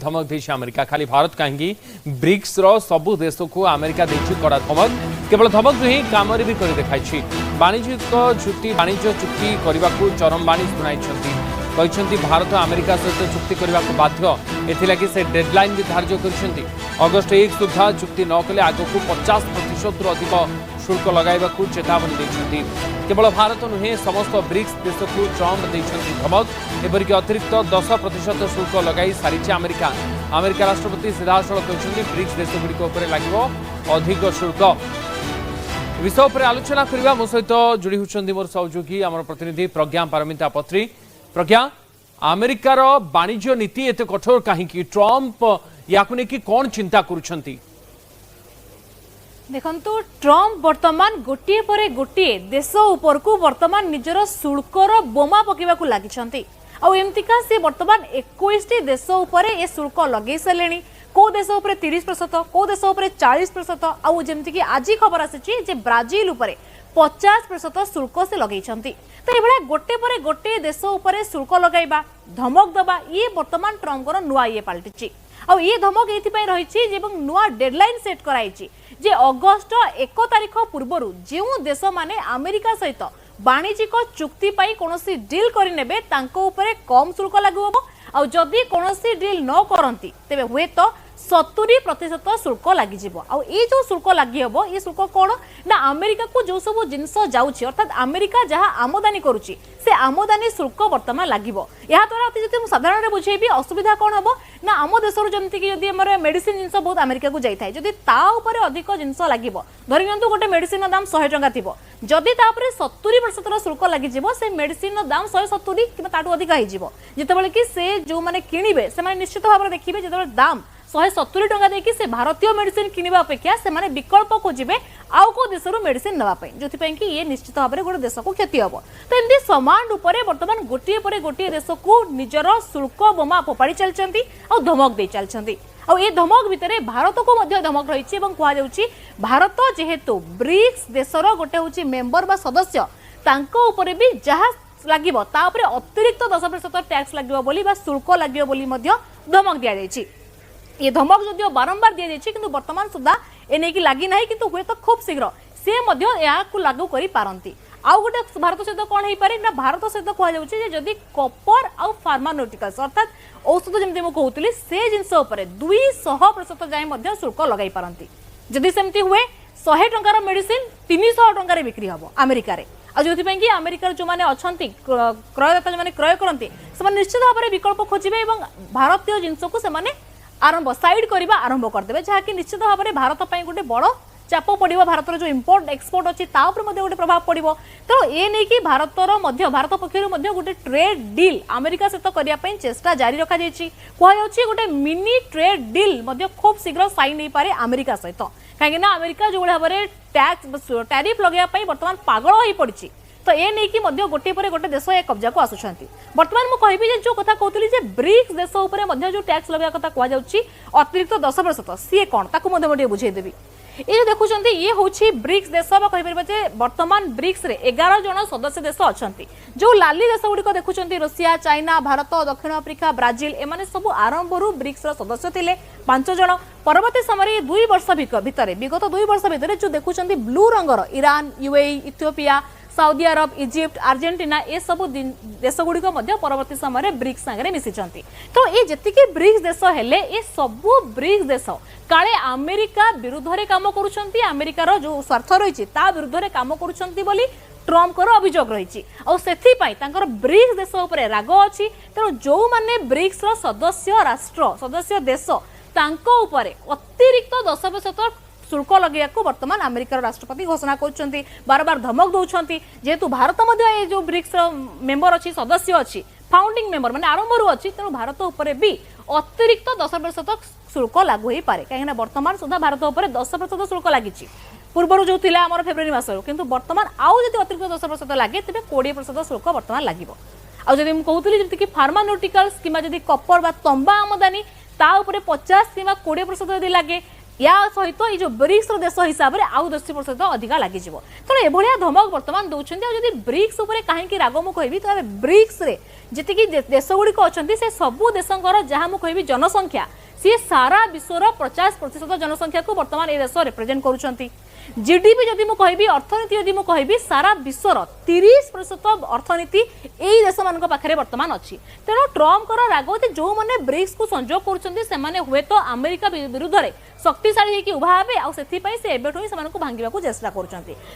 धमक देछि अमेरिका। खाली भारत कहीं ब्रिक्स रो सबु देश को अमेरिका देछि कड़ा धमक। केवल धमक नुहे काम भी कर देखाई। वाणिज्य चुक्ति करने को चरम बाणी शुणाई। भारत अमेरिका सहित चुक्ति करने को बाध्य एथिलागि से डेडलाइन भी धार्य कर अगस्ट 1 सुधा चुक्ति न कले आग को 50% अधिक शुल्क लगाइबा चेतावनी देछंती। केवल भारत नुहे समस्त ब्रिक्स देश को ट्रम्प देछंती धमक। एपरिक अतिरिक्त 10% शुल्क लगाई सारी अमेरिका। अमेरिका राष्ट्रपति सीधासलख कहते ब्रिक्स देशगुड़िक लगे अधिक शुल्क। विषय पर आलोचना करबा मो सहित जोड़ी होछंती मोर सहयोगी आम प्रतिनिधि प्रज्ञा पारमिता पत्री। प्रज्ञा, अमेरिकार वाणिज्य नीति एत कठोर कहीं ट्रम्प या कौन चिंता करुछंती? देखंतु ट्रम्प वर्तमान गोटे पर गोटे देश ऊपर को वर्तमान निजर शुल्कर बोमा पकेबा को लागिछंती। आ एमतिका से वर्तमान 21 देश ऊपर ए शुल्क लगे सारे। को देश उपर 30%, को देश उपर 40%, आउ जेमति कि आज खबर आसी जे ब्राजिल उपर 50% शुल्क से लगे। तो ये गोटे पर गोटे देश उपर शुल्क लगाइबा धमक दबा ये वर्तमान ट्रम्पर नुआ ये पलटि। आ ये धमक ये रही नुआ डेडलाइन सेट कराई जे अगस्ट 1 तारिख पूर्व जो देश माने अमेरिका सहित वाणिज्यिक चुक्ति पाई कोनोसी डील करिनेबे तांको ऊपर कम शुल्क लागू हबो। आ जदि कोनोसी डील न करंती तेबे हुए तो 70% शुल्क लगी। ये जो शुल्क लगी हम ये शुल्क कौन ना अमेरिका को जो सब जिनस जाऊँगी अर्थात अमेरिका जहाँ आमदानी करुच्ची से आमदानी शुल्क वर्तमान लगे। या द्वारा मुझे साधारण बुझेबी असुविधा कौन हम ना आम देश जमीक मेडिसिन जिनस बहुत अमेरिका को जाए जदि अधिक जिनस लगे धरी नियंतु गोटे मेडिसिन दाम 100 टंका थी जदि 70% शुल्क लगी से मेडिसिन दाम 170 कि अधिक होते कि से जो मैंने किणवे से निश्चित भाव में देखिए जो दाम 170 टंका देकी से भारतीय मेडिसिन किनिबा अपेक्षा से माने विकल्प खोजिबे आउ को देशरू मेडिसिन नवा पई जोथि कि ये निश्चित भाव में गोटे देश को क्षति हम। तो एमती समान रूप से वर्तमान गोटे पर गोटे देश को निजर शुल्क बोमा फोपाड़ी चलती और धमक दे चलती। और ये धमक भितर भारत को मध्य धमक रही कहुच्छी भारत जेहेतु ब्रिक्स देशर गोटे हूँ मेंबर बा सदस्य तांको ऊपर भी जहाँ लगे अतिरिक्त 10% टैक्स लगे शुल्क लगे धमक दि जाए। ये धमक जदिव बारंबार दि जाए कि वर्तमान सुधा एने की लगी ना कि हुए तो खूब शीघ्र से लागू करी पारंती। आउ गोटे भारत सहित कौन हो पारे ना भारत सहित कहुच्छे जदि कपर आउ फार्मान्यूटिकल्स अर्थात औषध जमी कहूली से जिनस 200% जाए शुल्क लगे पारंती। जदि सेमती हुए 100 टंकार मेडिसिन 300 टंकार बिक्री हम अमेरिका आ जो अमेरिकार जो मैंने अच्छा क्रयदाता जो क्रय करते निश्चित भाव में विकल्प खोजे और भारतीय जिनस को आरंभ साइड करवा आरंभ करदे जहाँकि निश्चित भाव में भारत गोटे बड़ चाप पड़ो भारत जो इंपोर्ट एक्सपोर्ट अच्छी गोटे प्रभाव पड़ो। तो ये नहीं कि भारत पक्षर गोटे ट्रेड डील अमेरिका सहित करने चेष्टा जारी रखा कहुच्छे गोटे मिनी ट्रेड डील खूब शीघ्र साइन हो पारे अमेरिका सहित कहीं अमेरिका जो भाव में टैक्स टैरिफ लगे बर्तमान पागल हो पड़ी। तो ये नहीं कि गोटे पर गोटे देश ये कब्जा को आसुंच। बर्तमान मुझे कहि जो कथा कहती ब्रिक्स देश उपर जो टैक्स लगे कथा कहुच्छी अतिरिक्त 10% सी कौन ताकू बुझेदेवी। ये देखुं ये हूँ ब्रिक्स देश कहीपर बर्तमान ब्रिक्स रे 11 जन सदस्य देश अच्छा जो लाली देश गुड़िक देखुं रूसिया चाइना भारत दक्षिण आफ्रिका ब्राजिल एमाने सब आरंभ ब्रिक्स सदस्य थे 5 जन। परवर्ती समय 2 वर्ष भितर विगत 2 वर्ष भितर जो देखुं ब्लू रंगर Iran UAE Ethiopia Saudi Arab Egypt Argentina ये सब देश गुड़िक परवर्ती समय ब्रिक्स सागर मिशिंट। तो ये जी ब्रिक्स देश हेले ये सबू ब्रिक्स देश काले अमेरिका विरुद्ध रे काम करुछंती अमेरिकार जो स्वार्थ रही विरुद्ध रे काम करुछंती बोली ट्रम्प अभियोग रही और से ब्रिक्स देश उपर राग अच्छी। तेणु जो माने ब्रिक्स सदस्य राष्ट्र सदस्य देश तांको उपर अतिरिक्त 10% शुल्क लगे वर्तमान अमेरिकार राष्ट्रपति घोषणा कर बार बार धमक दौरान जेहेतु भारत ये जो ब्रिक्स मेंबर अच्छी सदस्य अच्छी फाउंडिंग मेंबर माने आरंभ अच्छी तेणु भारत उपर भी अतिरिक्त 10% शुल्क लागू हो पारे कहीं वर्तमान सुधा भारत उपर 10% शुल्क लगी पूर्व जो थी आम फेब्रुआरी मसर किंतु वर्तमान आउ जब अतिरिक्त 10% लगे तेज 20% शुल्क वर्तमान लगे। आदि कहूली जमीक फार्मान्यूटिकल्स कि कपर बा तंबा आमदानी ता 50 कि 20% यदि लगे या सहित ये जो ब्रिक्स देश हिसाब से आउ 10% अधिका लगी तेणु एभलिया धमक बर्तमान दौरान जदि ब्रिक्स कहीं राग मुझे कहबी तो ब्रिक्स जी देश गुड़िक अच्छा से सबू देशर जहाँ मुझे कहबी जनसंख्या सी सारा विश्वर 50% जनसंख्या को बर्तमान ये देश रिप्रेजेंट करुँच जीडीपी जदि मुझे कहबी अर्थनीति जदि मुझे कहबी सारा विश्वर 30% अर्थनीति यही देश मान पाखे बर्तमान अच्छी तेणु ट्रम्प राग जो मैंने ब्रिक्स को संजोग कर हुए तो अमेरिका विरुद्ध में शक्तिशाली होकर उभा हे से भांगा चेष्टा कर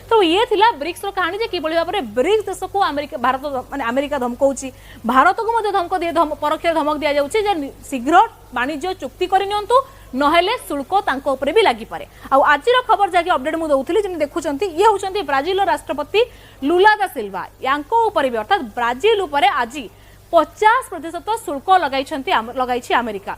तो ये थिला ब्रिक्स कहानी कि भाव में ब्रिक्स देश को भारत माने अमेरिका धमकाऊँच भारत को धमक परोक्ष धमक दि जाऊँगी शीघ्र वाणिज्य चुक्ति करनियंतु नहेले शुल्क तांको ऊपर भी लगी पारे। आज खबर जहाँकि अपडेट मुझे दौली जमी देखुंत ये होंगे ब्राजिल राष्ट्रपति लुला दा सिल्वा यांको ऊपर भी अर्थात ब्राजिल ऊपर आज 50% शुल्क लगाई अमेरिका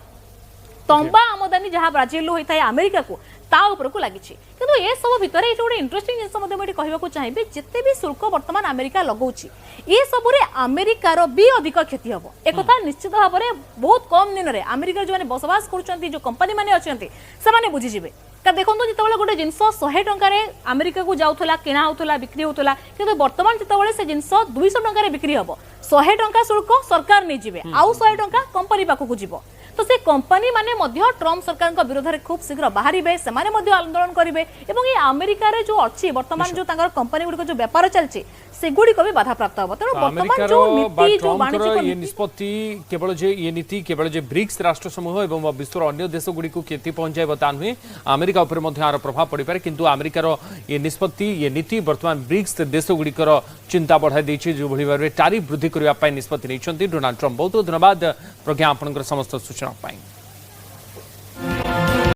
तंबा आमदानी जहाँ ब्राजिल होता है अमेरिका को ता ऊपर को लगी किंतु ये सब भितर ये गोटे इंटरेस्टिंग जिन कहवाक चाहिए जिते भी शुल्क बर्तमान अमेरिका लगौछि ये सब अमेरिकार भी अधिक क्षति हम एक निश्चित भाव में बहुत कम दिन में अमेरिका जो बसवास कर जो कंपनी मैंने अच्छा से बुझीजे का देखो जो गोटे जिनस 100 टकर अमेरिका को जाऊला किणा होता बिक्री होता कि बर्तमान जो से जिनस 200 टकर बिक्री हम 100 टंका शुल्क सरकार नहीं जीवे आउ 100 टंका कंपनी पाखक जीव तो से कंपनी माने मध्य ट्रम्प सरकार का विरोध में खूब शीघ्र बाहर से आंदोलन करेंगे और ये अमेरिका जो अच्छी बर्तमान जो कंपनी गुड़िक जो व्यापार चलती सेगुड़ी को भी बाधा प्राप्त हो तेणु बर्तमान जो नीति जो वाणिज्य निष्पत्ति केवल जे ये नीति केवल जे ब्रिक्स राष्ट्र समूह एवं विश्वर अन्य देश गुड़ी को क्षति पहुंचाइब ता नुहे अमेरिका उपर आर प्रभाव पड़ पारे किंतु अमेरिकार ये निष्पत्ति ये नीति बर्तमान ब्रिक्स देश गुड़िकर चिंता बढ़ाई देछि जो भली भाबरे टैरिफ वृद्धि करबा पई निष्पत्ति नहीं डोनाल्ड ट्रम्प बहुत धन्यवाद प्रज्ञा आपनकर समस्त सूचना पाई।